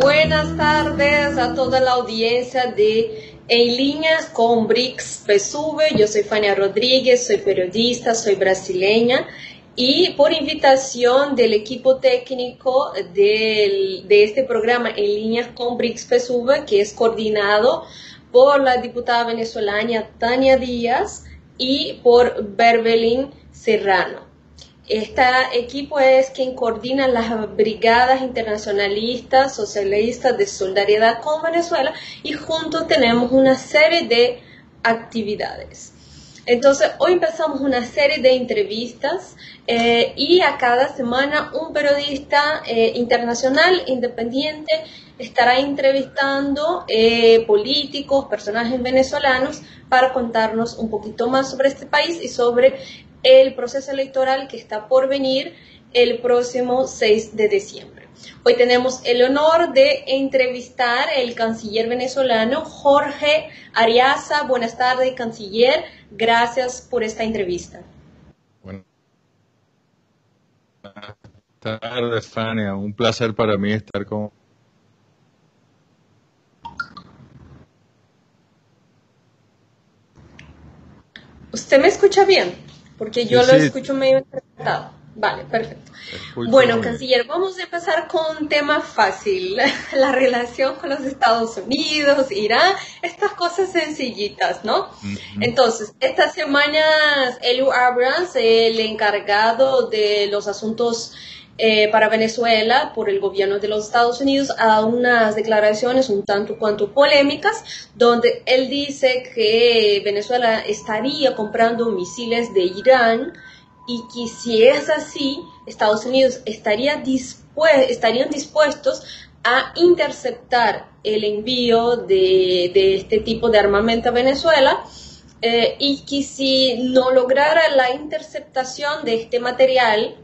Buenas tardes a toda la audiencia de En Líneas con BRICS PSUV. Yo soy Fania Rodríguez, soy periodista, soy brasileña y por invitación del equipo técnico de este programa En Líneas con BRICS PSUV, que es coordinado por la diputada venezolana Tania Díaz y por Berbelín Serrano. Este equipo es quien coordina las brigadas internacionalistas, socialistas de solidaridad con Venezuela y juntos tenemos una serie de actividades. Entonces, hoy empezamos una serie de entrevistas y a cada semana un periodista internacional independiente estará entrevistando políticos, personajes venezolanos para contarnos un poquito más sobre este país y sobre el proceso electoral que está por venir el próximo 6 de diciembre. Hoy tenemos el honor de entrevistar al canciller venezolano Jorge Arreaza. Buenas tardes, canciller. Gracias por esta entrevista. Buenas tardes, Fania. Un placer para mí estar con... ¿Usted me escucha bien? Porque yo lo escucho medio interpretado. Vale, perfecto. Bueno, canciller, vamos a empezar con un tema fácil. La relación con los Estados Unidos, Irán, estas cosas sencillitas, ¿no? Entonces, estas semanas, Eliud Abrams, el encargado de los asuntos para Venezuela por el gobierno de los Estados Unidos, ha dado unas declaraciones un tanto cuanto polémicas, donde él dice que Venezuela estaría comprando misiles de Irán y que si es así, Estados Unidos estarían dispuestos a interceptar el envío de este tipo de armamento a Venezuela, y que si no lograra la interceptación de este material,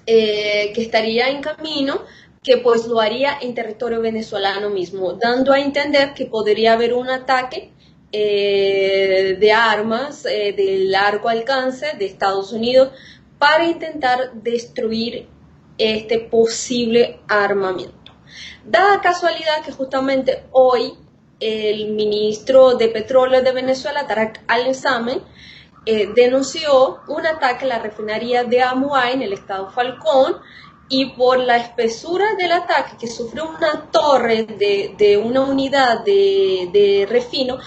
que estaría en camino, que pues lo haría en territorio venezolano mismo, dando a entender que podría haber un ataque de armas de largo alcance de Estados Unidos para intentar destruir este posible armamento. Dada casualidad que justamente hoy el ministro de Petróleo de Venezuela, Tarek Al-Samen, denunció un ataque a la refinería de Amuay en el estado Falcón, y por la espesura del ataque que sufrió una torre de una unidad de refino,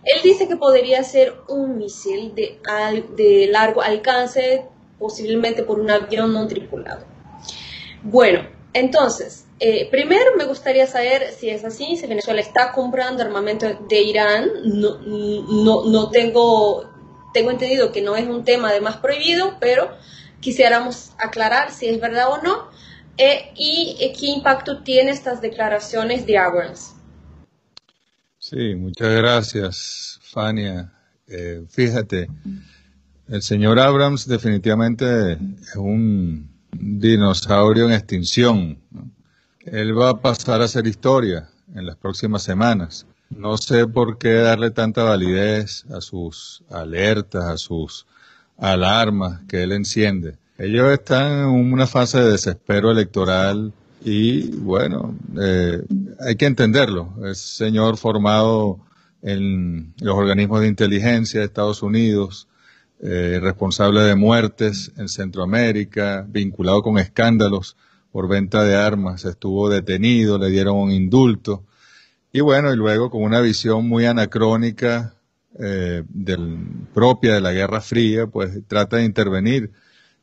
él dice que podría ser un misil de largo alcance, posiblemente por un avión no tripulado. Bueno, entonces, primero me gustaría saber si es así, si Venezuela está comprando armamento de Irán. No tengo entendido que no es un tema además prohibido, pero quisiéramos aclarar si es verdad o no, y qué impacto tienen estas declaraciones de Abrams. Sí, muchas gracias, Fania. Fíjate, el señor Abrams definitivamente es un dinosaurio en extinción, ¿no? Él va a pasar a ser historia en las próximas semanas. No sé por qué darle tanta validez a sus alertas, a sus alarmas que él enciende. Ellos están en una fase de desespero electoral y, bueno, hay que entenderlo. Es señor formado en los organismos de inteligencia de Estados Unidos, responsable de muertes en Centroamérica, vinculado con escándalos por venta de armas. Estuvo detenido, le dieron un indulto. Y bueno, y luego con una visión muy anacrónica propia de la Guerra Fría, pues trata de intervenir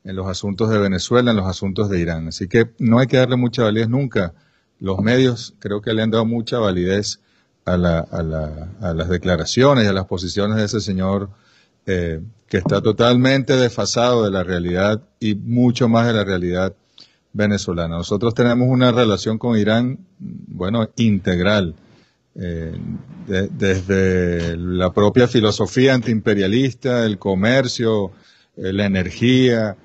en los asuntos de Venezuela, en los asuntos de Irán. Así que no hay que darle mucha validez nunca. Los medios creo que le han dado mucha validez a las declaraciones y a las posiciones de ese señor que está totalmente desfasado de la realidad y mucho más de la realidad venezolana. Nosotros tenemos una relación con Irán, bueno, integral. Desde la propia filosofía antiimperialista, el comercio, la energía,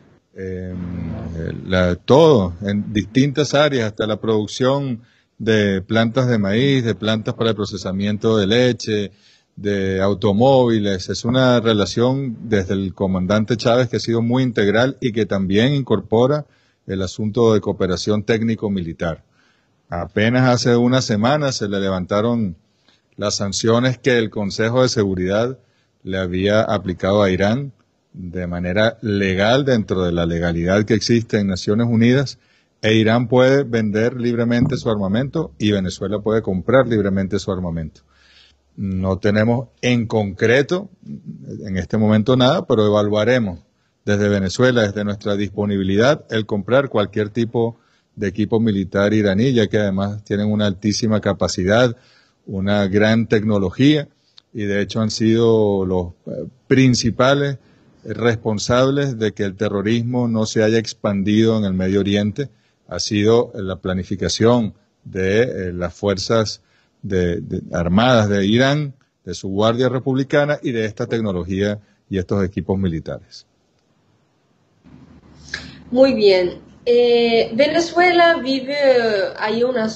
todo en distintas áreas, hasta la producción de plantas de maíz, de plantas para el procesamiento de leche, de automóviles. Es una relación desde el comandante Chávez que ha sido muy integral y que también incorpora el asunto de cooperación técnico-militar. Apenas hace una semana se le levantaron las sanciones que el Consejo de Seguridad le había aplicado a Irán de manera legal dentro de la legalidad que existe en Naciones Unidas, e Irán puede vender libremente su armamento y Venezuela puede comprar libremente su armamento. No tenemos en concreto en este momento nada, pero evaluaremos desde Venezuela, desde nuestra disponibilidad, el comprar cualquier tipo de equipo militar iraní, ya que además tienen una altísima capacidad, una gran tecnología, y de hecho han sido los principales responsables de que el terrorismo no se haya expandido en el Medio Oriente. Ha sido la planificación de las fuerzas armadas de Irán, de su Guardia Republicana y de esta tecnología y estos equipos militares. Muy bien. Venezuela vive, hay una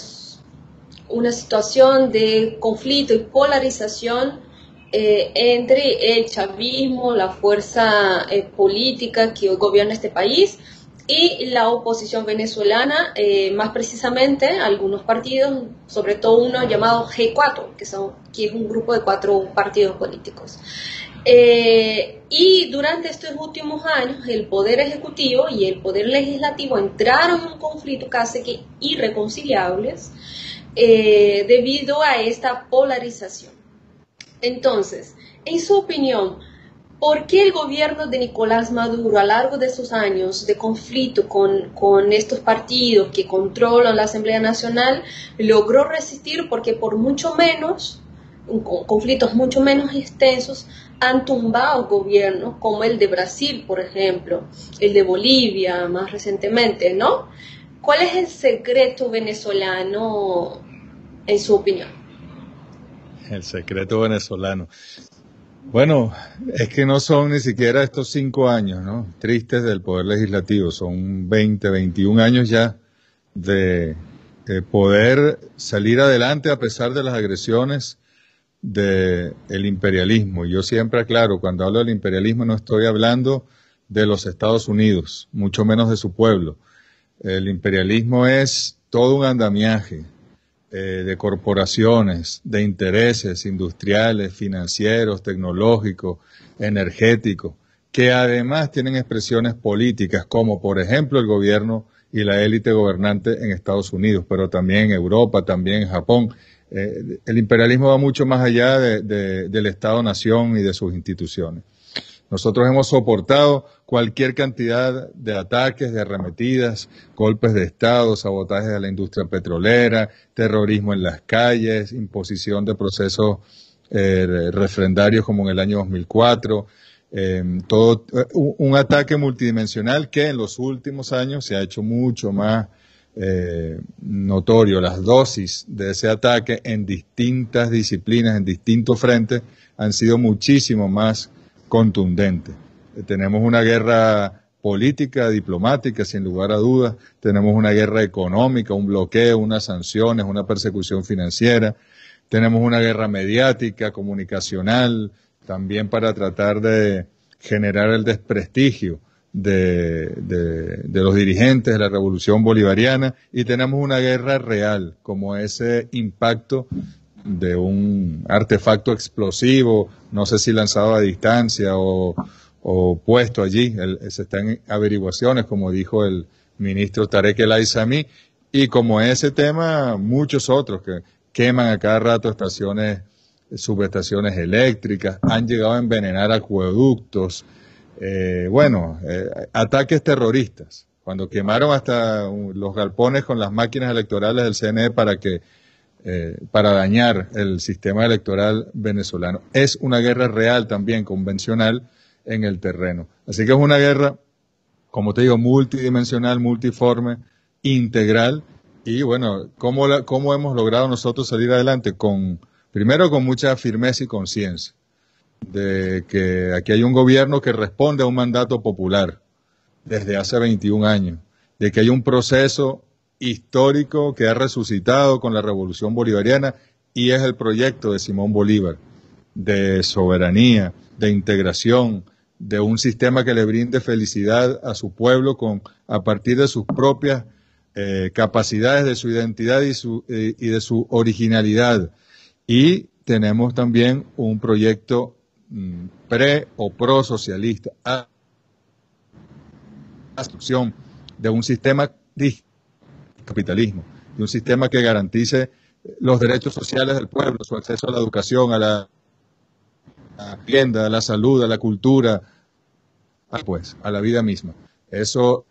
situación de conflicto y polarización entre el chavismo, la fuerza política que gobierna este país, y la oposición venezolana, más precisamente algunos partidos, sobre todo uno llamado G4, que es un grupo de 4 partidos políticos. Y durante estos últimos años el Poder Ejecutivo y el Poder Legislativo entraron en un conflicto casi que irreconciliables debido a esta polarización. Entonces, en su opinión, ¿por qué el gobierno de Nicolás Maduro, a lo largo de esos años de conflicto con estos partidos que controlan la Asamblea Nacional, logró resistir? Porque por mucho menos, conflictos mucho menos extensos, han tumbado gobiernos como el de Brasil, por ejemplo, el de Bolivia más recientemente, ¿no? ¿Cuál es el secreto venezolano, en su opinión? El secreto venezolano. Bueno, es que no son ni siquiera estos 5 años, ¿no?, tristes del Poder Legislativo, son 20, 21 años ya de poder salir adelante a pesar de las agresiones del imperialismo. Yo siempre aclaro, cuando hablo del imperialismo no estoy hablando de los Estados Unidos, mucho menos de su pueblo. El imperialismo es todo un andamiaje de corporaciones, de intereses industriales, financieros, tecnológicos, energéticos, que además tienen expresiones políticas, como por ejemplo el gobierno y la élite gobernante en Estados Unidos, pero también en Europa, también en Japón. El imperialismo va mucho más allá del Estado-nación y de sus instituciones. Nosotros hemos soportado cualquier cantidad de ataques, de arremetidas, golpes de Estado, sabotajes a la industria petrolera, terrorismo en las calles, imposición de procesos refrendarios como en el año 2004, todo un ataque multidimensional que en los últimos años se ha hecho mucho más notorio. Las dosis de ese ataque en distintas disciplinas, en distintos frentes, han sido muchísimo más contundentes. Tenemos una guerra política, diplomática, sin lugar a dudas. Tenemos una guerra económica, un bloqueo, unas sanciones, una persecución financiera. Tenemos una guerra mediática, comunicacional, también para tratar de generar el desprestigio de los dirigentes de la Revolución Bolivariana. Y tenemos una guerra real, como ese impacto de un artefacto explosivo, no sé si lanzado a distancia o puesto allí. Se están en averiguaciones, como dijo el ministro Tarek El Aissami, y como ese tema, muchos otros que queman a cada rato subestaciones eléctricas, han llegado a envenenar acueductos, ataques terroristas, cuando quemaron hasta los galpones con las máquinas electorales del CNE para dañar el sistema electoral venezolano. Es una guerra real también, convencional, en el terreno. Así que es una guerra, como te digo, multidimensional, multiforme, integral. Y bueno, ¿cómo hemos logrado nosotros salir adelante? Primero con mucha firmeza y conciencia de que aquí hay un gobierno que responde a un mandato popular desde hace 21 años, de que hay un proceso histórico que ha resucitado con la Revolución Bolivariana, y es el proyecto de Simón Bolívar, de soberanía, de integración, de un sistema que le brinde felicidad a su pueblo a partir de sus propias capacidades, de su identidad y de su originalidad. Y tenemos también un proyecto pre o pro socialista, a la construcción de un sistema de capitalismo, de un sistema que garantice los derechos sociales del pueblo, su acceso a la educación, a la vivienda, a la salud, a la cultura, pues, a la vida misma. Eso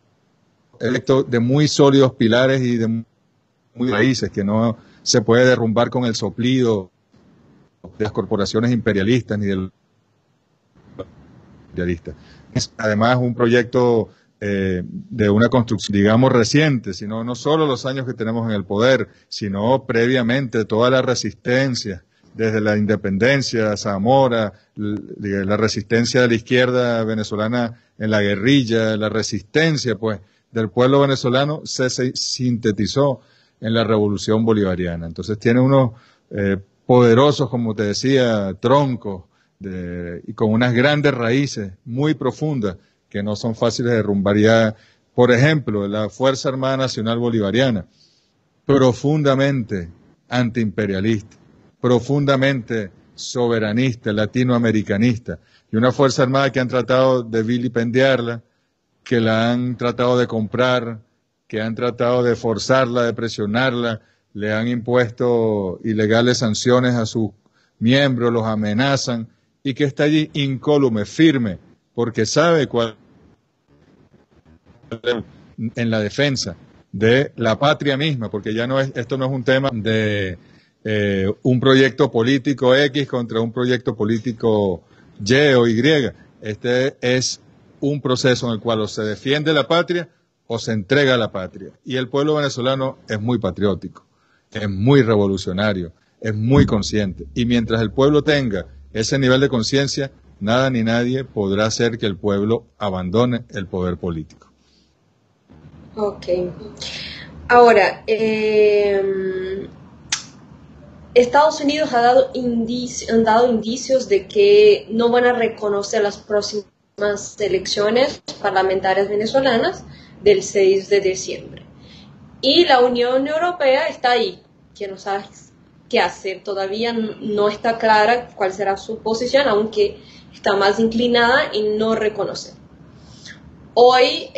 es de muy sólidos pilares y de muy raíces que no se puede derrumbar con el soplido de las corporaciones imperialistas ni del imperialista. Es además un proyecto de una construcción, digamos, reciente, sino no solo los años que tenemos en el poder, sino previamente toda la resistencia, desde la independencia, Zamora, la resistencia de la izquierda venezolana en la guerrilla, la resistencia, pues, del pueblo venezolano se sintetizó en la revolución bolivariana. Entonces tiene unos poderosos, como te decía, troncos y con unas grandes raíces muy profundas que no son fáciles de derrumbar. Ya, por ejemplo, la Fuerza Armada Nacional Bolivariana, profundamente antiimperialista, profundamente soberanista, latinoamericanista, y una Fuerza Armada que han tratado de vilipendiarla, que la han tratado de comprar, que han tratado de forzarla, de presionarla, le han impuesto ilegales sanciones a sus miembros, los amenazan, y que está allí incólume, firme, porque sabe cuál en la defensa de la patria misma, porque ya esto no es un tema de un proyecto político X contra un proyecto político Y o Y. Este es un proceso en el cual o se defiende la patria o se entrega a la patria. Y el pueblo venezolano es muy patriótico, es muy revolucionario, es muy consciente. Y mientras el pueblo tenga ese nivel de conciencia, nada ni nadie podrá hacer que el pueblo abandone el poder político. Ok. Ahora, Estados Unidos han dado indicios de que no van a reconocer las próximas elecciones parlamentarias venezolanas del 6 de diciembre. Y la Unión Europea está ahí, que no sabe qué hacer. Todavía no está clara cuál será su posición, aunque está más inclinada en no reconocer. Hoy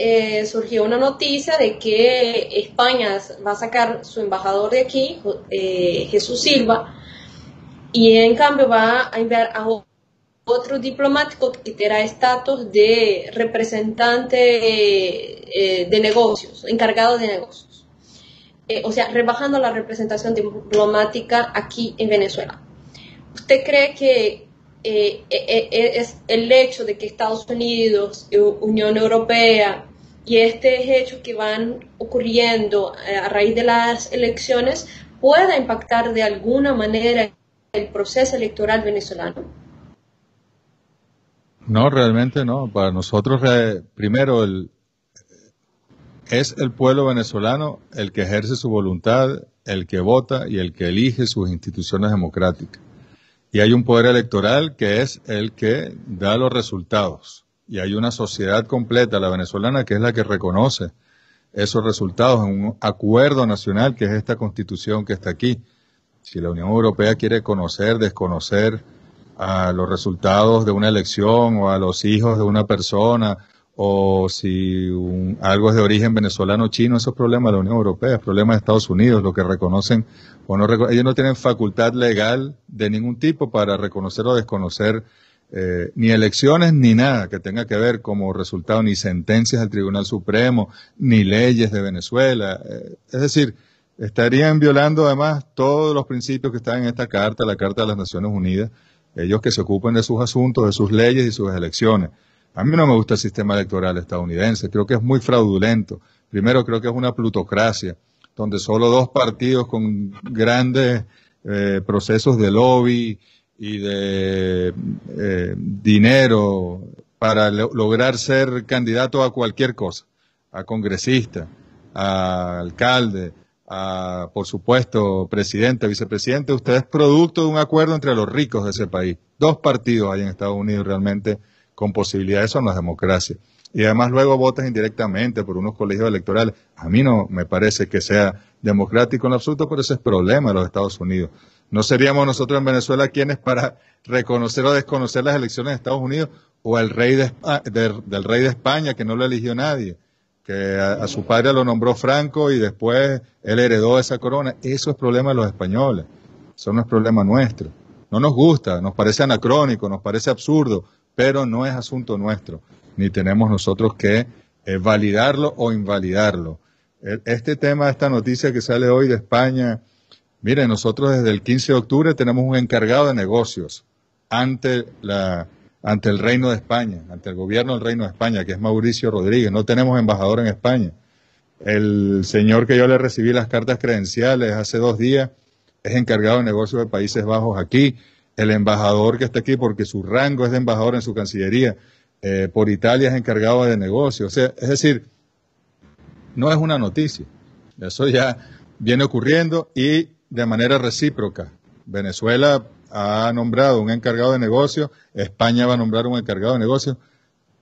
surgió una noticia de que España va a sacar su embajador de aquí, Jesús Silva, y en cambio va a enviar a otro diplomático que tendrá estatus de representante de negocios, encargado de negocios. O sea, rebajando la representación diplomática aquí en Venezuela. ¿Usted cree que es el hecho de que Estados Unidos, Unión Europea y estos hechos que van ocurriendo a raíz de las elecciones pueda impactar de alguna manera el proceso electoral venezolano? No, realmente no. Para nosotros, primero, es el pueblo venezolano el que ejerce su voluntad, el que vota y el que elige sus instituciones democráticas. Y hay un poder electoral que es el que da los resultados. Y hay una sociedad completa, la venezolana, que es la que reconoce esos resultados en un acuerdo nacional, que es esta constitución que está aquí. Si la Unión Europea quiere conocer, desconocer a los resultados de una elección o a los hijos de una persona, o si algo es de origen venezolano o chino, eso es problema de la Unión Europea, es problema de Estados Unidos, lo que reconocen o no reconocen. Ellos no tienen facultad legal de ningún tipo para reconocer o desconocer ni elecciones ni nada que tenga que ver como resultado, ni sentencias del Tribunal Supremo, ni leyes de Venezuela. Es decir, estarían violando además todos los principios que están en esta carta, la Carta de las Naciones Unidas, ellos que se ocupen de sus asuntos, de sus leyes y sus elecciones. A mí no me gusta el sistema electoral estadounidense, creo que es muy fraudulento. Primero, creo que es una plutocracia, donde solo dos partidos con grandes procesos de lobby y de dinero para lograr ser candidato a cualquier cosa, a congresista, a alcalde, a, por supuesto, presidente, vicepresidente. Usted es producto de un acuerdo entre los ricos de ese país. Dos partidos hay en Estados Unidos realmente con posibilidad. Eso no es democracia. y además luego votas indirectamente por unos colegios electorales. A mí no me parece que sea democrático en absoluto, pero ese es problema de los Estados Unidos. No seríamos nosotros en Venezuela quienes para reconocer o desconocer las elecciones de Estados Unidos, o el rey del rey de España, que no lo eligió nadie, que a su padre lo nombró Franco y después él heredó esa corona. Eso es problema de los españoles, eso no es problema nuestro. No nos gusta, nos parece anacrónico, nos parece absurdo, pero no es asunto nuestro, ni tenemos nosotros que validarlo o invalidarlo. Este tema, esta noticia que sale hoy de España, mire, nosotros desde el 15 de octubre tenemos un encargado de negocios ante el Reino de España, ante el gobierno del Reino de España, que es Mauricio Rodríguez. No tenemos embajador en España. El señor que yo le recibí las cartas credenciales hace 2 días es encargado de negocios de Países Bajos aquí. El embajador que está aquí, porque su rango es de embajador en su Cancillería, por Italia es encargado de negocios. O sea, es decir, no es una noticia. Eso ya viene ocurriendo y de manera recíproca. Venezuela ha nombrado un encargado de negocios, España va a nombrar un encargado de negocios.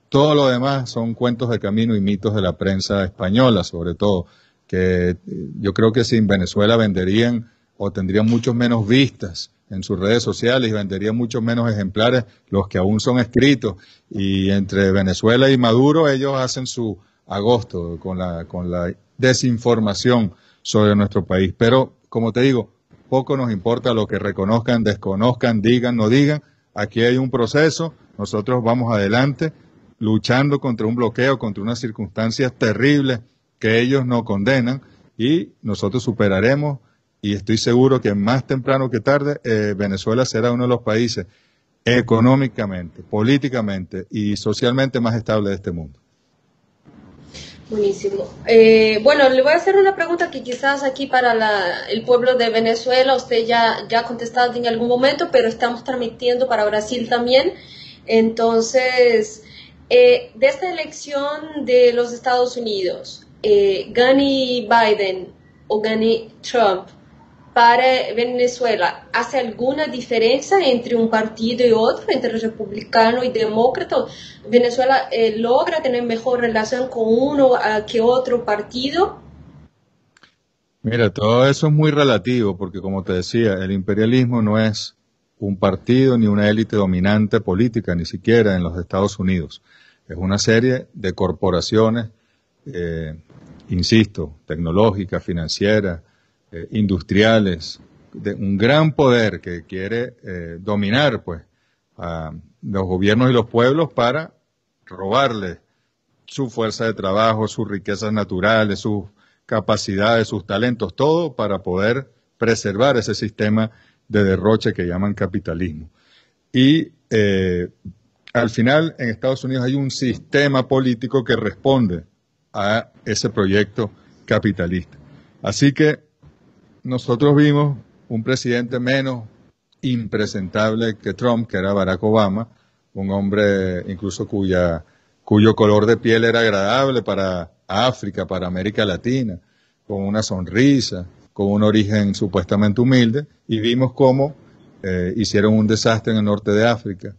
Todo lo demás son cuentos de camino y mitos de la prensa española, sobre todo, que yo creo que sin Venezuela venderían o tendrían muchos menos vistas en sus redes sociales y venderían muchos menos ejemplares los que aún son escritos. Y entre Venezuela y Maduro ellos hacen su agosto con la desinformación sobre nuestro país. Pero, como te digo, poco nos importa lo que reconozcan, desconozcan, digan, no digan. Aquí hay un proceso, nosotros vamos adelante luchando contra un bloqueo, contra unas circunstancias terribles que ellos no condenan, y nosotros superaremos, y estoy seguro que más temprano que tarde Venezuela será uno de los países económicamente, políticamente y socialmente más estables de este mundo. Buenísimo. Bueno, le voy a hacer una pregunta que quizás aquí para el pueblo de Venezuela usted ya ha contestado en algún momento, pero estamos transmitiendo para Brasil también. Entonces, de esta elección de los Estados Unidos, gane Biden o gane Trump, para Venezuela, ¿hace alguna diferencia entre un partido y otro, entre republicano y demócrata? ¿Venezuela logra tener mejor relación con uno que otro partido? Mira, todo eso es muy relativo, porque como te decía, el imperialismo no es un partido ni una élite dominante política, ni siquiera en los Estados Unidos. Es una serie de corporaciones, insisto, tecnológicas, financieras, industriales, de un gran poder que quiere dominar pues a los gobiernos y los pueblos para robarle su fuerza de trabajo, sus riquezas naturales, sus capacidades, sus talentos, todo para poder preservar ese sistema de derroche que llaman capitalismo. Y al final en Estados Unidos hay un sistema político que responde a ese proyecto capitalista. Así que nosotros vimos un presidente menos impresentable que Trump, que era Barack Obama, un hombre incluso cuyo color de piel era agradable para África, para América Latina, con una sonrisa, con un origen supuestamente humilde, y vimos cómo hicieron un desastre en el norte de África,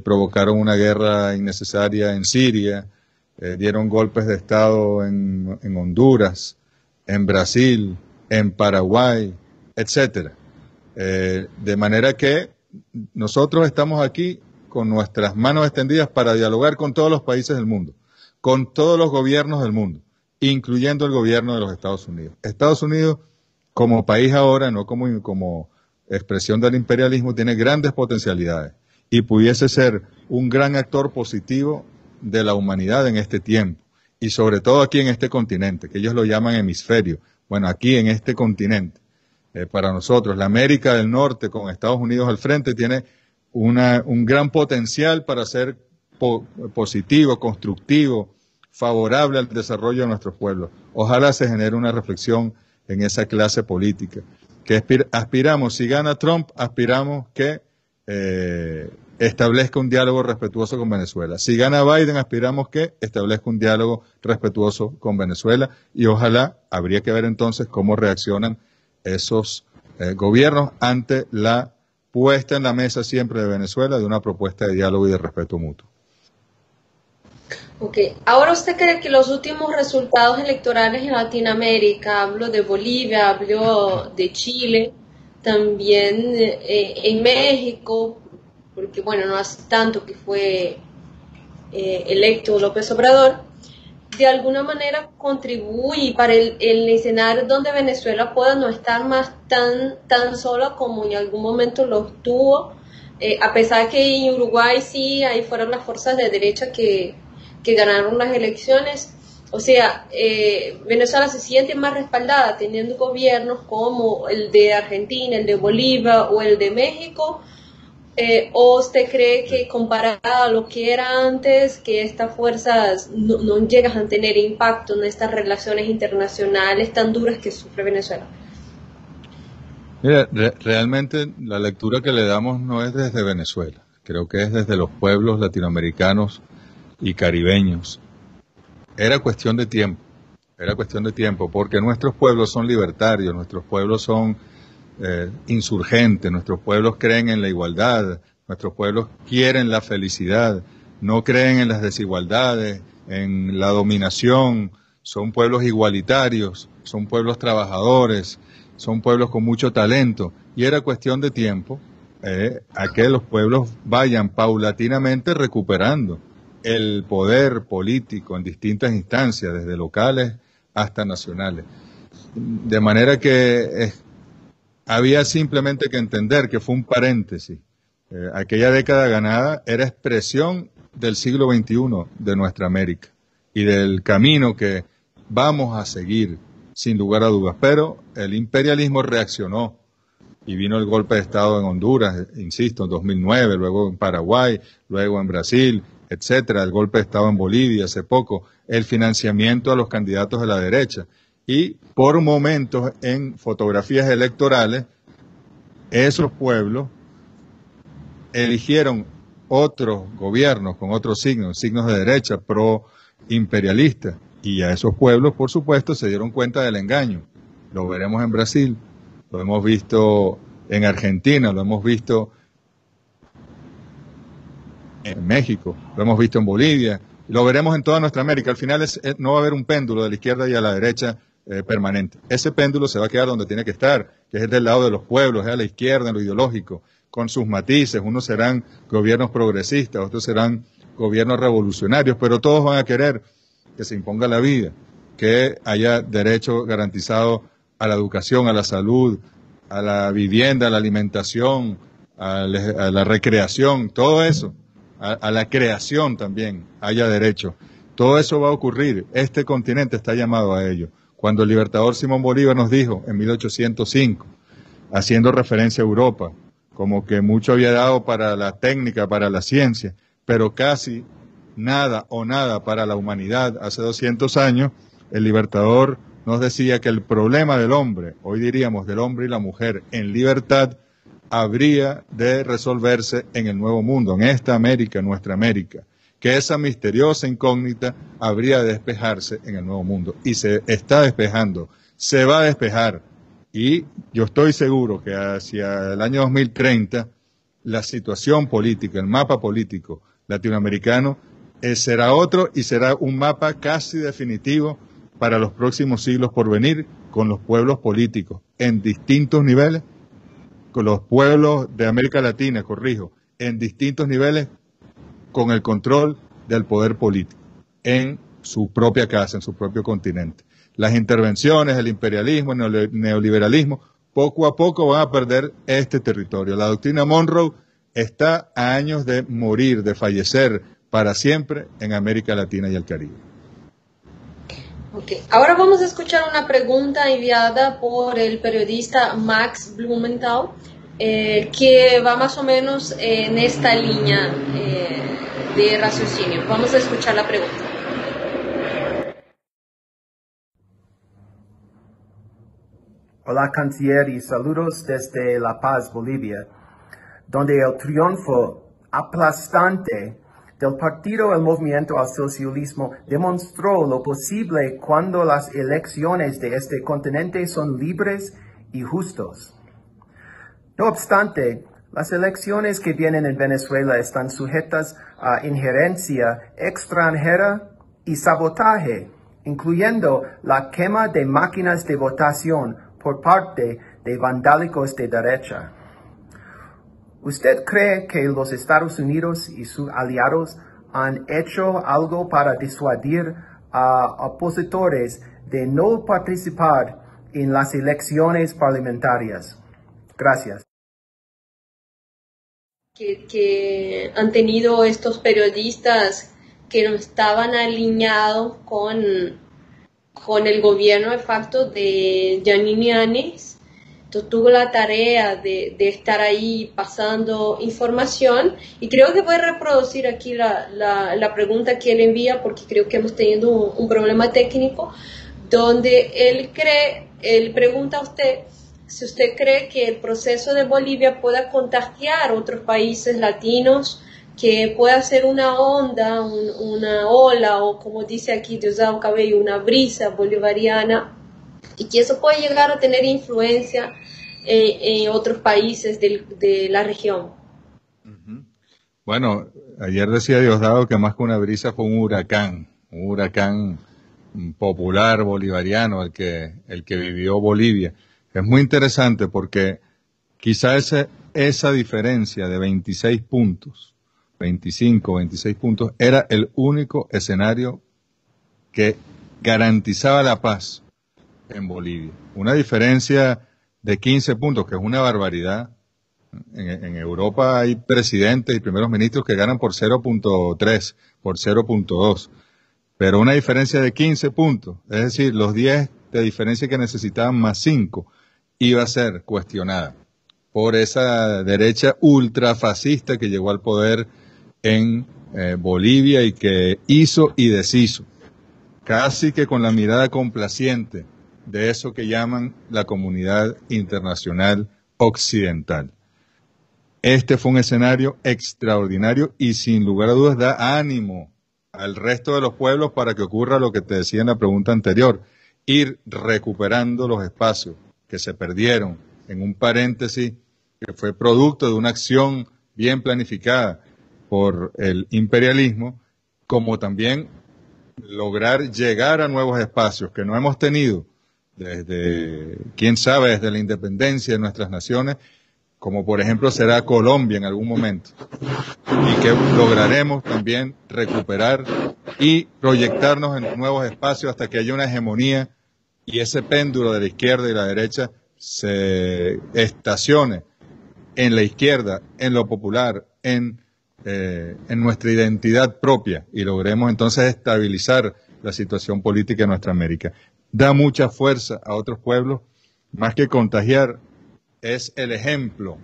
provocaron una guerra innecesaria en Siria, dieron golpes de Estado en Honduras, en Brasil, en Paraguay, etcétera. De manera que nosotros estamos aquí con nuestras manos extendidas para dialogar con todos los países del mundo, con todos los gobiernos del mundo, incluyendo el gobierno de los Estados Unidos. Estados Unidos, como país ahora, no como expresión del imperialismo, tiene grandes potencialidades y pudiese ser un gran actor positivo de la humanidad en este tiempo, y sobre todo aquí en este continente, que ellos lo llaman hemisferio. Bueno, aquí en este continente, para nosotros, la América del Norte con Estados Unidos al frente tiene un gran potencial para ser positivo, constructivo, favorable al desarrollo de nuestros pueblos. Ojalá se genere una reflexión en esa clase política, que aspiramos, si gana Trump, aspiramos que establezca un diálogo respetuoso con Venezuela. Si gana Biden, aspiramos que establezca un diálogo respetuoso con Venezuela, y ojalá, habría que ver entonces cómo reaccionan esos gobiernos ante la puesta en la mesa siempre de Venezuela de una propuesta de diálogo y de respeto mutuo. Ok, ahora usted cree que los últimos resultados electorales en Latinoamérica, hablo de Bolivia, hablo de Chile, también en México, porque bueno, no hace tanto que fue electo López Obrador, de alguna manera contribuye para el escenario donde Venezuela pueda no estar más tan sola como en algún momento lo estuvo, a pesar que en Uruguay sí, ahí fueron las fuerzas de derecha que ganaron las elecciones. O sea, Venezuela se siente más respaldada teniendo gobiernos como el de Argentina, el de Bolivia o el de México. ¿O usted cree que comparado a lo que era antes, que estas fuerzas no llegan a tener impacto en estas relaciones internacionales tan duras que sufre Venezuela? Mira, realmente la lectura que le damos no es desde Venezuela, creo que es desde los pueblos latinoamericanos y caribeños. Era cuestión de tiempo, porque nuestros pueblos son libertarios, nuestros pueblos son insurgentes, nuestros pueblos creen en la igualdad, nuestros pueblos quieren la felicidad, no creen en las desigualdades, en la dominación, son pueblos igualitarios, son pueblos trabajadores, son pueblos con mucho talento, y era cuestión de tiempo a que los pueblos vayan paulatinamente recuperando el poder político en distintas instancias, desde locales hasta nacionales. De manera que había simplemente que entender que fue un paréntesis. Aquella década ganada era expresión del siglo XXI de nuestra América y del camino que vamos a seguir, sin lugar a dudas. Pero el imperialismo reaccionó y vino el golpe de Estado en Honduras, insisto, en 2009, luego en Paraguay, luego en Brasil, etcétera, el golpe de Estado en Bolivia hace poco, el financiamiento a los candidatos de la derecha. Y por momentos en fotografías electorales, esos pueblos eligieron otros gobiernos con otros signos de derecha, pro-imperialistas, y a esos pueblos, por supuesto, se dieron cuenta del engaño. Lo veremos en Brasil, lo hemos visto en Argentina, lo hemos visto en México, lo hemos visto en Bolivia, lo veremos en toda nuestra América. Al final no va a haber un péndulo de la izquierda y a la derecha permanente. Ese péndulo se va a quedar donde tiene que estar, que es del lado de los pueblos, es a la izquierda, en lo ideológico, con sus matices. Unos serán gobiernos progresistas, otros serán gobiernos revolucionarios, pero todos van a querer que se imponga la vida, que haya derecho garantizado a la educación, a la salud, a la vivienda, a la alimentación, a la recreación, todo eso, a la creación también haya derecho. Todo eso va a ocurrir. Este continente está llamado a ello. Cuando el libertador Simón Bolívar nos dijo en 1805, haciendo referencia a Europa, como que mucho había dado para la técnica, para la ciencia, pero casi nada o nada para la humanidad hace 200 años, el libertador nos decía que el problema del hombre, hoy diríamos del hombre y la mujer en libertad, habría de resolverse en el Nuevo Mundo, en esta América, nuestra América, que esa misteriosa incógnita habría de despejarse en el Nuevo Mundo. Y se está despejando, se va a despejar. Y yo estoy seguro que hacia el año 2030 la situación política, el mapa político latinoamericano será otro y será un mapa casi definitivo para los próximos siglos por venir, con los pueblos políticos en distintos niveles, con los pueblos de América Latina, en distintos niveles, con el control del poder político en su propia casa, en su propio continente. Las intervenciones, el imperialismo, el neoliberalismo, poco a poco van a perder este territorio. La doctrina Monroe está a años de morir, de fallecer para siempre en América Latina y el Caribe. Ok, ahora vamos a escuchar una pregunta enviada por el periodista Max Blumenthal, que va más o menos en esta línea de raciocinio. Vamos a escuchar la pregunta. Hola, canciller, y saludos desde La Paz, Bolivia, donde el triunfo aplastante del partido El Movimiento al Socialismo demostró lo posible cuando las elecciones de este continente son libres y justos. No obstante, Las elecciones que vienen en Venezuela están sujetas a injerencia extranjera y sabotaje, incluyendo la quema de máquinas de votación por parte de vandálicos de derecha. ¿Usted cree que los Estados Unidos y sus aliados han hecho algo para disuadir a opositores de no participar en las elecciones parlamentarias? Gracias. Que han tenido estos periodistas que no estaban alineados con el gobierno de facto de Jeanine Áñez. Entonces tuvo la tarea de estar ahí pasando información, y creo que voy a reproducir aquí la pregunta que él envía, porque creo que hemos tenido un problema técnico, donde él pregunta a usted si usted cree que el proceso de Bolivia pueda contagiar a otros países latinos, que pueda ser una onda, una ola, o como dice aquí Diosdado Cabello, una brisa bolivariana, y que eso puede llegar a tener influencia en otros países de la región. Bueno, ayer decía Diosdado que más que una brisa fue un huracán popular bolivariano, el que vivió Bolivia. Es muy interesante porque quizá esa diferencia de 26 puntos, 25, 26 puntos, era el único escenario que garantizaba la paz en Bolivia. Una diferencia de 15 puntos, que es una barbaridad. En Europa hay presidentes y primeros ministros que ganan por 0.3, por 0.2. Pero una diferencia de 15 puntos, es decir, los 10 de diferencia que necesitaban más 5, iba a ser cuestionada por esa derecha ultrafascista que llegó al poder en Bolivia y que hizo y deshizo, casi que con la mirada complaciente de eso que llaman la comunidad internacional occidental. Este fue un escenario extraordinario y sin lugar a dudas da ánimo al resto de los pueblos para que ocurra lo que te decía en la pregunta anterior, ir recuperando los espacios que se perdieron en un paréntesis que fue producto de una acción bien planificada por el imperialismo, como también lograr llegar a nuevos espacios que no hemos tenido desde, quién sabe, desde la independencia de nuestras naciones, como por ejemplo será Colombia en algún momento, y que lograremos también recuperar y proyectarnos en nuevos espacios hasta que haya una hegemonía y ese péndulo de la izquierda y la derecha se estacione en la izquierda, en lo popular, en nuestra identidad propia, y logremos entonces estabilizar la situación política de nuestra América. Da mucha fuerza a otros pueblos, más que contagiar, es el ejemplo,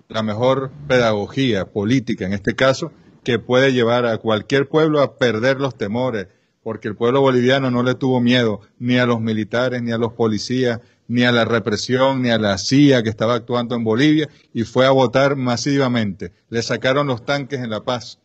la mejor pedagogía política en este caso, que puede llevar a cualquier pueblo a perder los temores, porque el pueblo boliviano no le tuvo miedo ni a los militares, ni a los policías, ni a la represión, ni a la CIA que estaba actuando en Bolivia, y fue a votar masivamente. Le sacaron los tanques en La Paz.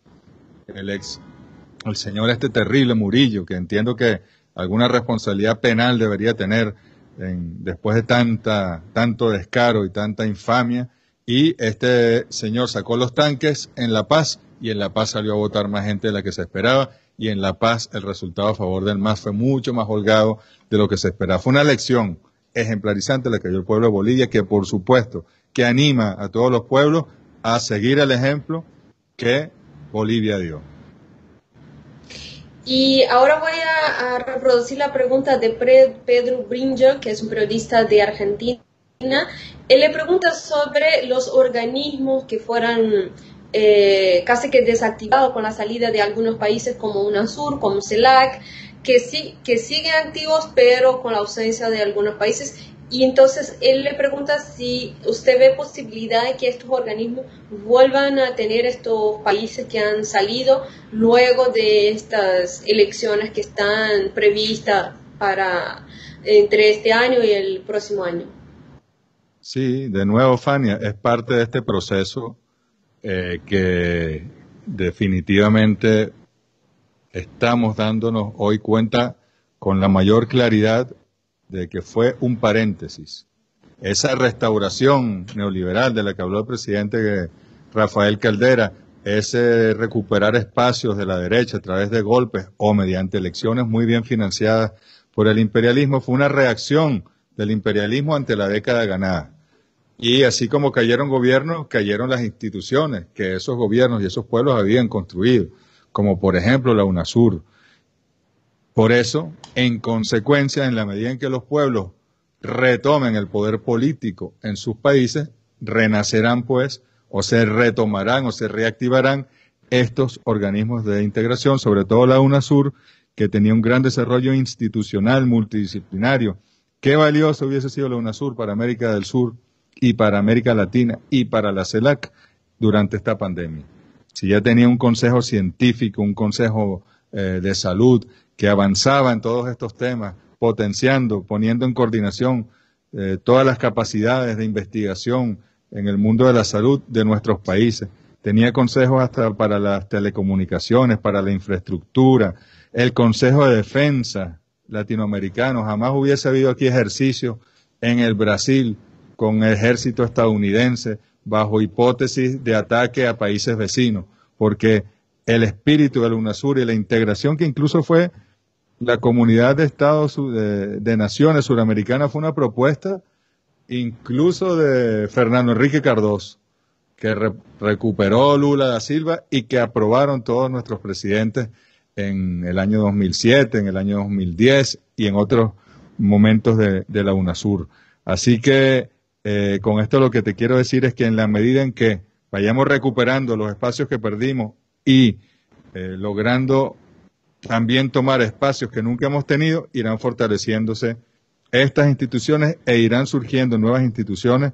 El señor terrible Murillo, que entiendo que alguna responsabilidad penal debería tener después de tanto descaro y tanta infamia, y este señor sacó los tanques en La Paz, y en La Paz salió a votar más gente de la que se esperaba, y en La Paz el resultado a favor del MAS fue mucho más holgado de lo que se esperaba. Fue una elección ejemplarizante la que dio el pueblo de Bolivia, que por supuesto que anima a todos los pueblos a seguir el ejemplo que Bolivia dio. Y ahora voy a reproducir la pregunta de Pedro Brinja, que es un periodista de Argentina. Él le pregunta sobre los organismos que fueran casi que desactivados con la salida de algunos países como UNASUR, como CELAC, que siguen activos pero con la ausencia de algunos países. Y entonces él le pregunta si usted ve posibilidad de que estos organismos vuelvan a tener estos países que han salido luego de estas elecciones que están previstas para entre este año y el próximo año. Sí, de nuevo, Fania, es parte de este proceso que definitivamente estamos dándonos hoy cuenta con la mayor claridad de que fue un paréntesis esa restauración neoliberal de la que habló el presidente Rafael Caldera, ese recuperar espacios de la derecha a través de golpes o mediante elecciones muy bien financiadas por el imperialismo, fue una reacción del imperialismo ante la década ganada. Y así como cayeron gobiernos, cayeron las instituciones que esos gobiernos y esos pueblos habían construido, como por ejemplo la UNASUR. Por eso, en consecuencia, en la medida en que los pueblos retomen el poder político en sus países, renacerán pues, o se retomarán o se reactivarán estos organismos de integración, sobre todo la UNASUR, que tenía un gran desarrollo institucional multidisciplinario. Qué valioso hubiese sido la UNASUR para América del Sur y para América Latina y para la CELAC durante esta pandemia. Si ya tenía un consejo científico, un consejo de salud que avanzaba en todos estos temas, potenciando, poniendo en coordinación todas las capacidades de investigación en el mundo de la salud de nuestros países. Tenía consejos hasta para las telecomunicaciones, para la infraestructura, el Consejo de Defensa latinoamericano. Jamás hubiese habido aquí ejercicio en el Brasil con el ejército estadounidense bajo hipótesis de ataque a países vecinos, porque el espíritu de la UNASUR y la integración que incluso fue la comunidad de estados, de naciones suramericanas, fue una propuesta incluso de Fernando Henrique Cardoso, que recuperó Lula da Silva y que aprobaron todos nuestros presidentes en el año 2007, en el año 2010 y en otros momentos de la UNASUR. Así que con esto lo que te quiero decir es que en la medida en que vayamos recuperando los espacios que perdimos y logrando también tomar espacios que nunca hemos tenido, irán fortaleciéndose estas instituciones e irán surgiendo nuevas instituciones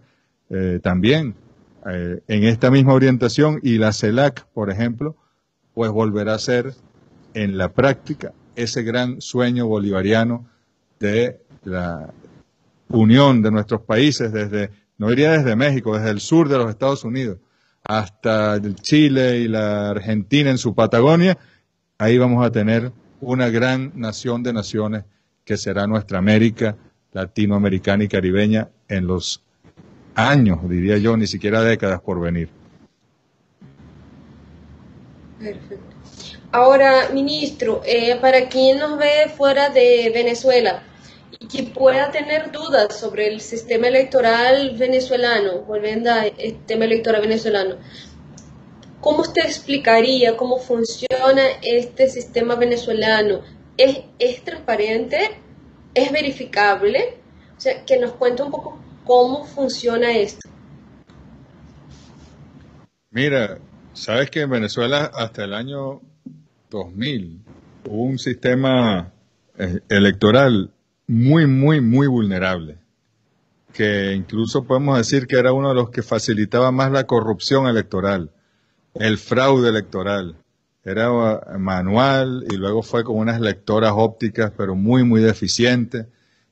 también en esta misma orientación, y la CELAC, por ejemplo, pues volverá a ser en la práctica ese gran sueño bolivariano de la unión de nuestros países, no diría desde México, desde el sur de los Estados Unidos hasta Chile y la Argentina en su Patagonia. Ahí vamos a tener una gran nación de naciones que será nuestra América latinoamericana y caribeña en los años, diría yo, ni siquiera décadas por venir. Perfecto. Ahora, ministro, para quien nos ve fuera de Venezuela y que pueda tener dudas sobre el sistema electoral venezolano, volviendo al sistema electoral venezolano, ¿cómo usted explicaría cómo funciona este sistema venezolano? ¿Es transparente? ¿Es verificable? O sea, que nos cuente un poco cómo funciona esto. Mira, sabes que en Venezuela hasta el año 2000 hubo un sistema electoral muy vulnerable, que incluso podemos decir que era uno de los que facilitaba más la corrupción electoral, el fraude electoral. Era manual y luego fue con unas lectoras ópticas, pero muy deficiente.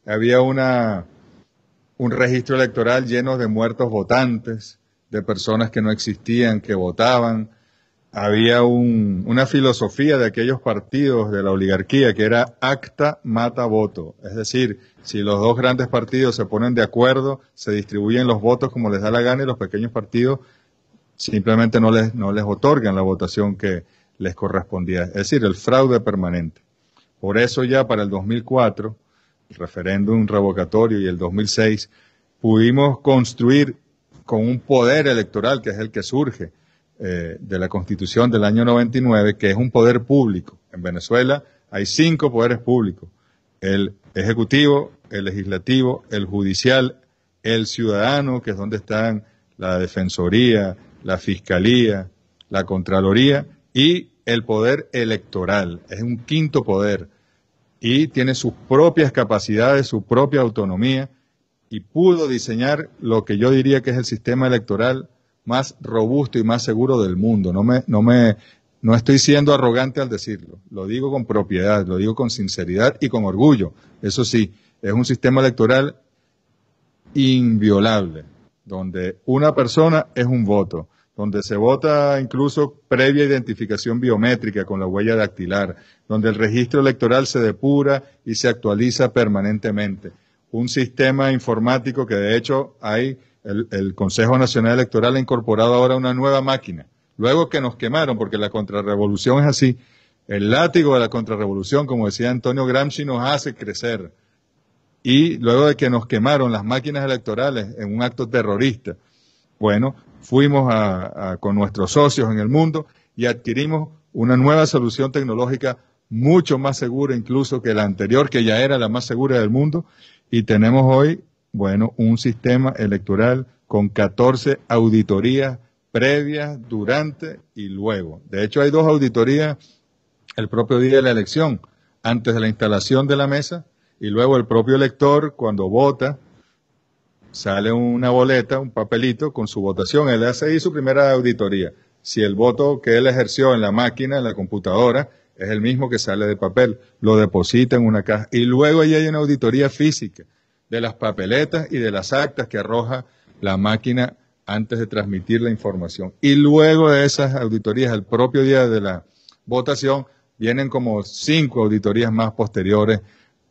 Había un registro electoral lleno de muertos votantes, de personas que no existían, que votaban. Había una filosofía de aquellos partidos de la oligarquía que era acta mata voto. Es decir, si los dos grandes partidos se ponen de acuerdo, se distribuyen los votos como les da la gana y los pequeños partidos simplemente no les otorgan la votación que les correspondía. Es decir, el fraude permanente. Por eso ya para el 2004, el referéndum revocatorio, y el 2006, pudimos construir con un poder electoral que es el que surge de la Constitución del año 99, que es un poder público. En Venezuela hay 5 poderes públicos: el ejecutivo, el legislativo, el judicial, el ciudadano, que es donde están la defensoría, la fiscalía, la contraloría, y el poder electoral. Es un 5º poder y tiene sus propias capacidades, su propia autonomía, y pudo diseñar lo que yo diría que es el sistema electoral más robusto y más seguro del mundo. No estoy siendo arrogante al decirlo, lo digo con propiedad, lo digo con sinceridad y con orgullo. Eso sí, es un sistema electoral inviolable, donde una persona es un voto, donde se vota incluso previa identificación biométrica con la huella dactilar, donde el registro electoral se depura y se actualiza permanentemente. un sistema informático que de hecho hay, el Consejo Nacional Electoral ha incorporado ahora una nueva máquina. Luego que nos quemaron, porque la contrarrevolución es así, el látigo de la contrarrevolución, como decía Antonio Gramsci, nos hace crecer. Y luego de que nos quemaron las máquinas electorales en un acto terrorista, bueno, fuimos con nuestros socios en el mundo y adquirimos una nueva solución tecnológica mucho más segura incluso que la anterior, que ya era la más segura del mundo, y tenemos hoy, bueno, un sistema electoral con 14 auditorías previas, durante y luego. De hecho, hay 2 auditorías el propio día de la elección, antes de la instalación de la mesa, y luego el propio elector, cuando vota, sale una boleta, un papelito con su votación. Él hace ahí su primera auditoría. Si el voto que él ejerció en la máquina, en la computadora, es el mismo que sale de papel, lo deposita en una caja. Y luego ahí hay una auditoría física de las papeletas y de las actas que arroja la máquina antes de transmitir la información. Y luego de esas auditorías, el propio día de la votación, vienen como 5 auditorías más posteriores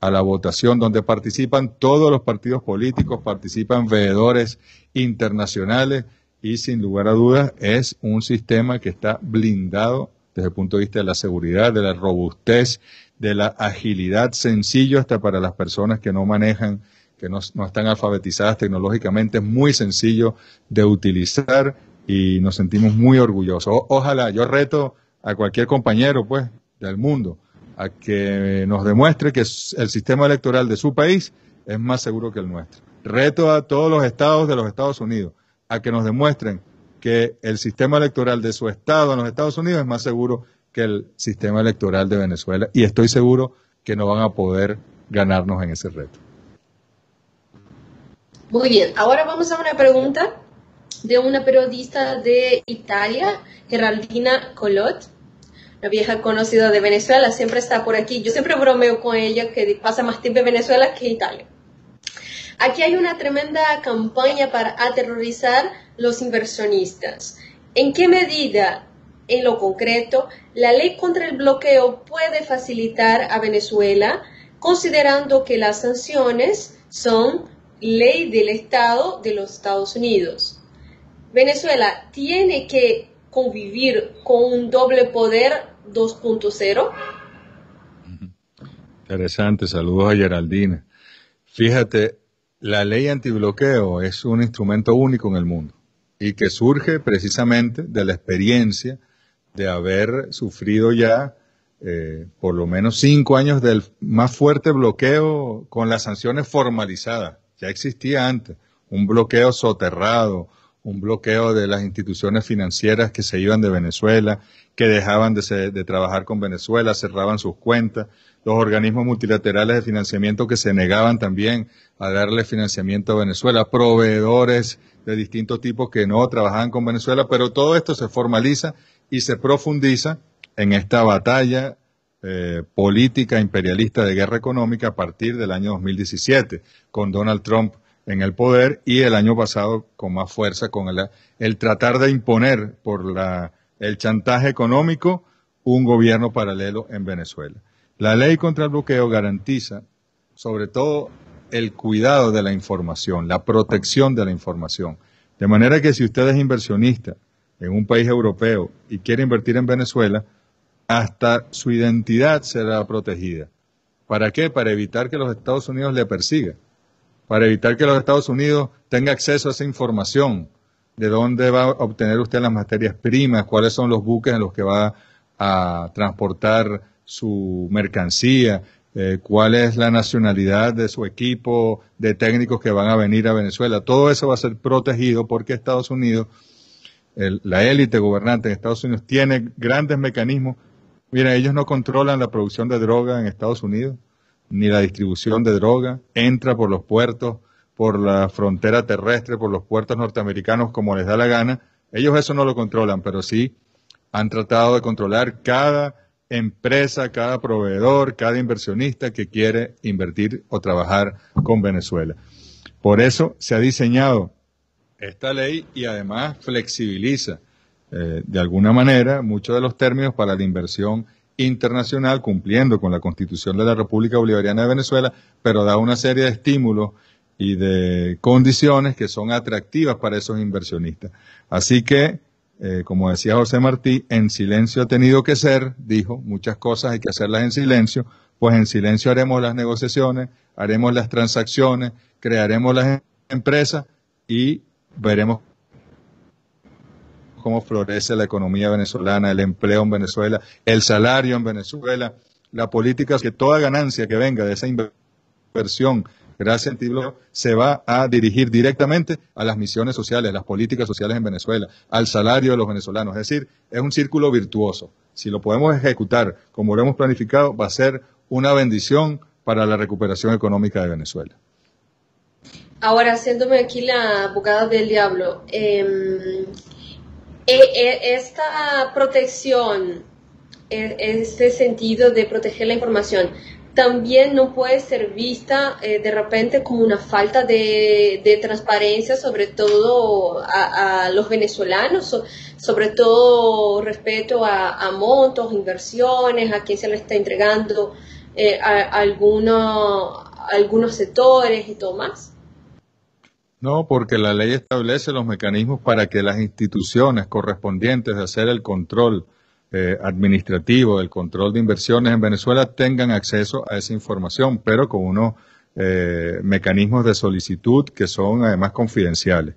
a la votación, donde participan todos los partidos políticos, participan veedores internacionales y sin lugar a dudas es un sistema que está blindado desde el punto de vista de la seguridad, de la robustez, de la agilidad, sencillo hasta para las personas que no manejan, que no están alfabetizadas tecnológicamente, es muy sencillo de utilizar y nos sentimos muy orgullosos. Ojalá, yo reto a cualquier compañero, pues, del mundo, a que nos demuestre que el sistema electoral de su país es más seguro que el nuestro. Reto a todos los estados de los Estados Unidos a que nos demuestren que el sistema electoral de su estado en los Estados Unidos es más seguro que el sistema electoral de Venezuela y estoy seguro que no van a poder ganarnos en ese reto. Muy bien, ahora vamos a una pregunta de una periodista de Italia, Geraldina Colot. La vieja conocida de Venezuela, siempre está por aquí. Yo siempre bromeo con ella que pasa más tiempo en Venezuela que en Italia. Aquí hay una tremenda campaña para aterrorizar los inversionistas. ¿En qué medida, en lo concreto, la ley contra el bloqueo puede facilitar a Venezuela, considerando que las sanciones son ley del Estado de los Estados Unidos? Venezuela tiene que convivir con un doble poder 2.0. Interesante, saludos a Geraldina. Fíjate, la ley antibloqueo es un instrumento único en el mundo y que surge precisamente de la experiencia de haber sufrido ya por lo menos 5 años del más fuerte bloqueo con las sanciones formalizadas. Ya existía antes un bloqueo soterrado, un bloqueo de las instituciones financieras que se iban de Venezuela, que dejaban de trabajar con Venezuela, cerraban sus cuentas, los organismos multilaterales de financiamiento que se negaban también a darle financiamiento a Venezuela, proveedores de distintos tipos que no trabajaban con Venezuela, pero todo esto se formaliza y se profundiza en esta batalla política imperialista de guerra económica a partir del año 2017, con Donald Trump en el poder y el año pasado con más fuerza con el tratar de imponer por el chantaje económico un gobierno paralelo en Venezuela. La ley contra el bloqueo garantiza sobre todo el cuidado de la información, la protección de la información. De manera que si usted es inversionista en un país europeo y quiere invertir en Venezuela, hasta su identidad será protegida. ¿Para qué? Para evitar que los Estados Unidos le persigan. Para evitar que los Estados Unidos tenga acceso a esa información, de dónde va a obtener usted las materias primas, cuáles son los buques en los que va a transportar su mercancía, cuál es la nacionalidad de su equipo de técnicos que van a venir a Venezuela. Todo eso va a ser protegido porque Estados Unidos, la élite gobernante en Estados Unidos tiene grandes mecanismos. Mira, ellos no controlan la producción de droga en Estados Unidos, ni la distribución de droga, entra por los puertos, por la frontera terrestre, por los puertos norteamericanos como les da la gana. Ellos eso no lo controlan, pero sí han tratado de controlar cada empresa, cada proveedor, cada inversionista que quiere invertir o trabajar con Venezuela. Por eso se ha diseñado esta ley y además flexibiliza de alguna manera muchos de los términos para la inversión internacional, cumpliendo con la Constitución de la República Bolivariana de Venezuela, pero da una serie de estímulos y de condiciones que son atractivas para esos inversionistas. Así que, como decía José Martí, en silencio ha tenido que ser, dijo, muchas cosas hay que hacerlas en silencio, pues en silencio haremos las negociaciones, haremos las transacciones, crearemos las empresas y veremos cómo florece la economía venezolana, el empleo en Venezuela, el salario en Venezuela, la política, que toda ganancia que venga de esa inversión, gracias al título, se va a dirigir directamente a las misiones sociales, las políticas sociales en Venezuela, al salario de los venezolanos. Es decir, es un círculo virtuoso. Si lo podemos ejecutar como lo hemos planificado, va a ser una bendición para la recuperación económica de Venezuela. Ahora, haciéndome aquí la abogada del diablo, esta protección, este sentido de proteger la información, también no puede ser vista de repente como una falta de transparencia, sobre todo a los venezolanos, sobre todo respecto a montos, inversiones, a quién se le está entregando a algunos sectores y todo más. No, porque la ley establece los mecanismos para que las instituciones correspondientes de hacer el control administrativo, el control de inversiones en Venezuela tengan acceso a esa información, pero con unos mecanismos de solicitud que son además confidenciales.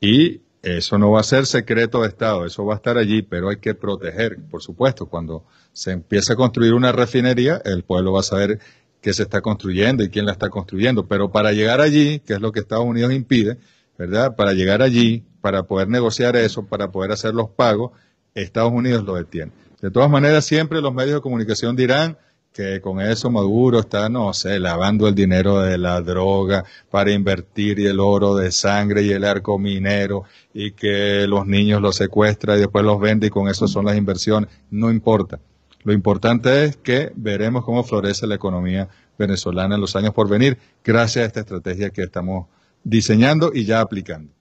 Y eso no va a ser secreto de Estado, eso va a estar allí, pero hay que proteger, por supuesto, cuando se empieza a construir una refinería, el pueblo va a saber qué se está construyendo y quién la está construyendo, pero para llegar allí, que es lo que Estados Unidos impide, ¿verdad? Para llegar allí, para poder negociar eso, para poder hacer los pagos, Estados Unidos lo detiene. De todas maneras, siempre los medios de comunicación dirán que con eso Maduro está, no sé, lavando el dinero de la droga para invertir y el oro de sangre y el arco minero y que los niños los secuestra y después los vende y con eso son las inversiones. No importa. Lo importante es que veremos cómo florece la economía venezolana en los años por venir, gracias a esta estrategia que estamos diseñando y ya aplicando.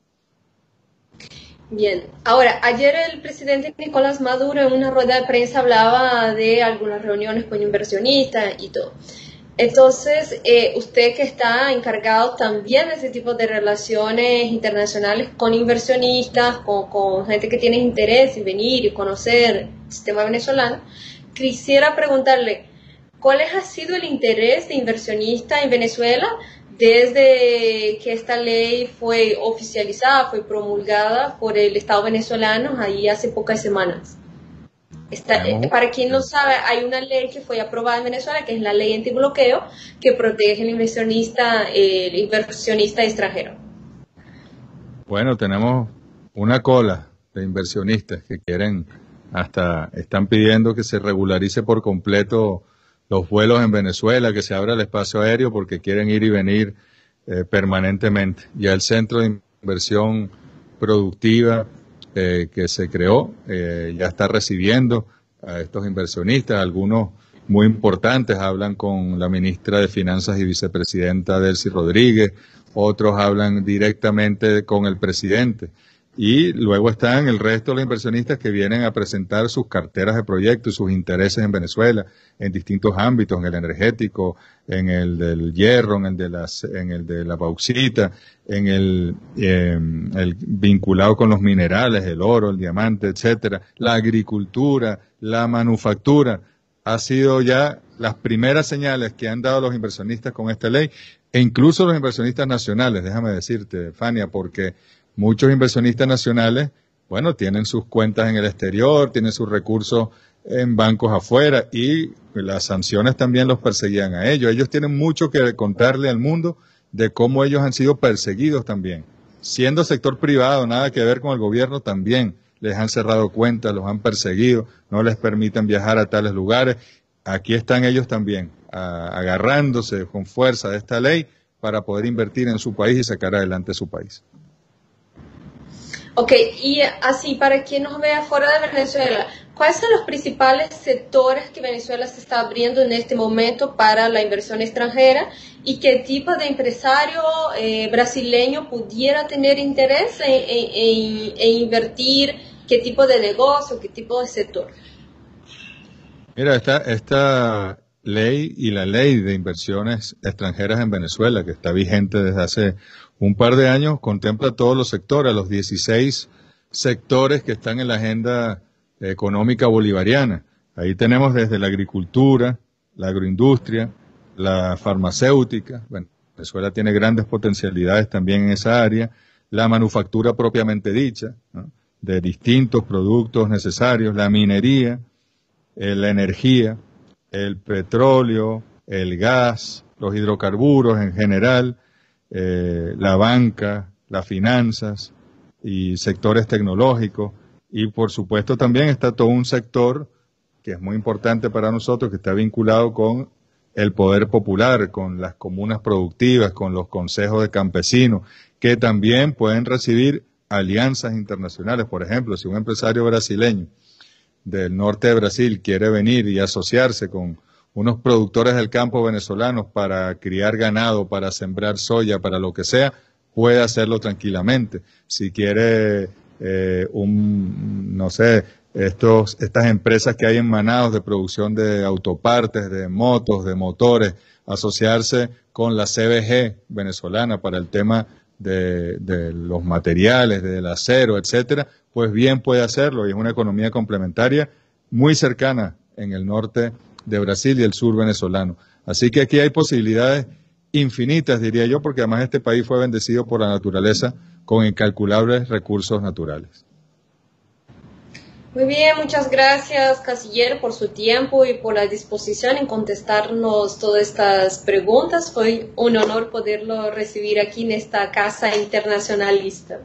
Bien, ahora, ayer el presidente Nicolás Maduro en una rueda de prensa hablaba de algunas reuniones con inversionistas y todo. Entonces, usted que está encargado también de ese tipo de relaciones internacionales con inversionistas, con gente que tiene interés en venir y conocer el sistema venezolano, quisiera preguntarle, ¿cuál ha sido el interés de inversionistas en Venezuela desde que esta ley fue oficializada, fue promulgada por el Estado venezolano ahí hace pocas semanas? Para quien no sabe, hay una ley que fue aprobada en Venezuela, que es la ley antibloqueo, que protege al inversionista extranjero. Bueno, tenemos una cola de inversionistas que están pidiendo que se regularice por completo los vuelos en Venezuela, que se abra el espacio aéreo porque quieren ir y venir permanentemente. Ya el centro de inversión productiva que se creó ya está recibiendo a estos inversionistas, algunos muy importantes hablan con la ministra de Finanzas y vicepresidenta Delcy Rodríguez, otros hablan directamente con el presidente. Y luego están el resto de los inversionistas que vienen a presentar sus carteras de proyectos, sus intereses en Venezuela, en distintos ámbitos, en el energético, en el del hierro, en el de la bauxita, en el vinculado con los minerales, el oro, el diamante, etcétera, la agricultura, la manufactura. Ha sido ya las primeras señales que han dado los inversionistas con esta ley, e incluso los inversionistas nacionales, déjame decirte, Fania, porque muchos inversionistas nacionales, bueno, tienen sus cuentas en el exterior, tienen sus recursos en bancos afuera y las sanciones también los perseguían a ellos. Ellos tienen mucho que contarle al mundo de cómo ellos han sido perseguidos también. Siendo sector privado, nada que ver con el gobierno, también les han cerrado cuentas, los han perseguido, no les permiten viajar a tales lugares. Aquí están ellos también, agarrándose con fuerza de esta ley para poder invertir en su país y sacar adelante su país. Ok, y así, para quien nos vea fuera de Venezuela, ¿cuáles son los principales sectores que Venezuela se está abriendo en este momento para la inversión extranjera? ¿Y qué tipo de empresario brasileño pudiera tener interés en invertir? ¿Qué tipo de negocio? ¿Qué tipo de sector? Mira, esta ley y la ley de inversiones extranjeras en Venezuela, que está vigente desde hace un par de años, contempla todos los sectores, los 16 sectores que están en la agenda económica bolivariana. Ahí tenemos desde la agricultura, la agroindustria, la farmacéutica. Bueno, Venezuela tiene grandes potencialidades también en esa área. La manufactura propiamente dicha, ¿no?, de distintos productos necesarios, la minería, la energía, el petróleo, el gas, los hidrocarburos en general, la banca, las finanzas y sectores tecnológicos. Y por supuesto también está todo un sector que es muy importante para nosotros, que está vinculado con el poder popular, con las comunas productivas, con los consejos de campesinos, que también pueden recibir alianzas internacionales. Por ejemplo, si un empresario brasileño del norte de Brasil quiere venir y asociarse con unos productores del campo venezolanos para criar ganado, para sembrar soya, para lo que sea, puede hacerlo tranquilamente. Si quiere no sé, estas empresas que hay en Manaos de producción de autopartes, de motos, de motores, asociarse con la CBG venezolana para el tema de los materiales, del acero, etcétera, pues bien puede hacerlo, y es una economía complementaria muy cercana en el norte de Brasil y el sur venezolano. Así que aquí hay posibilidades infinitas, diría yo, porque además este país fue bendecido por la naturaleza con incalculables recursos naturales. Muy bien, muchas gracias, canciller, por su tiempo y por la disposición en contestarnos todas estas preguntas. Fue un honor poderlo recibir aquí en esta casa internacionalista.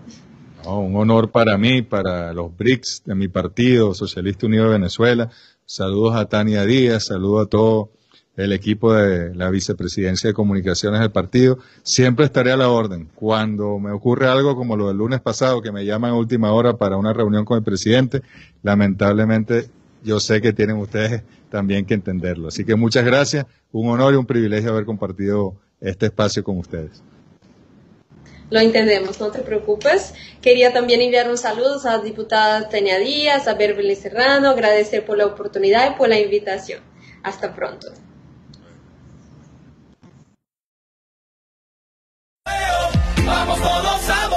No, un honor para mí, para los BRICS de mi partido, Socialista Unido de Venezuela. Saludos a Tania Díaz, saludos a todo el equipo de la Vicepresidencia de Comunicaciones del partido. Siempre estaré a la orden. Cuando me ocurre algo como lo del lunes pasado, que me llaman a última hora para una reunión con el presidente, lamentablemente yo sé que tienen ustedes también que entenderlo. Así que muchas gracias, un honor y un privilegio haber compartido este espacio con ustedes. Lo entendemos, no te preocupes. Quería también enviar un saludo a la diputada Tania Díaz, a Beverly Serrano, agradecer por la oportunidad y por la invitación. Hasta pronto. Vamos todos a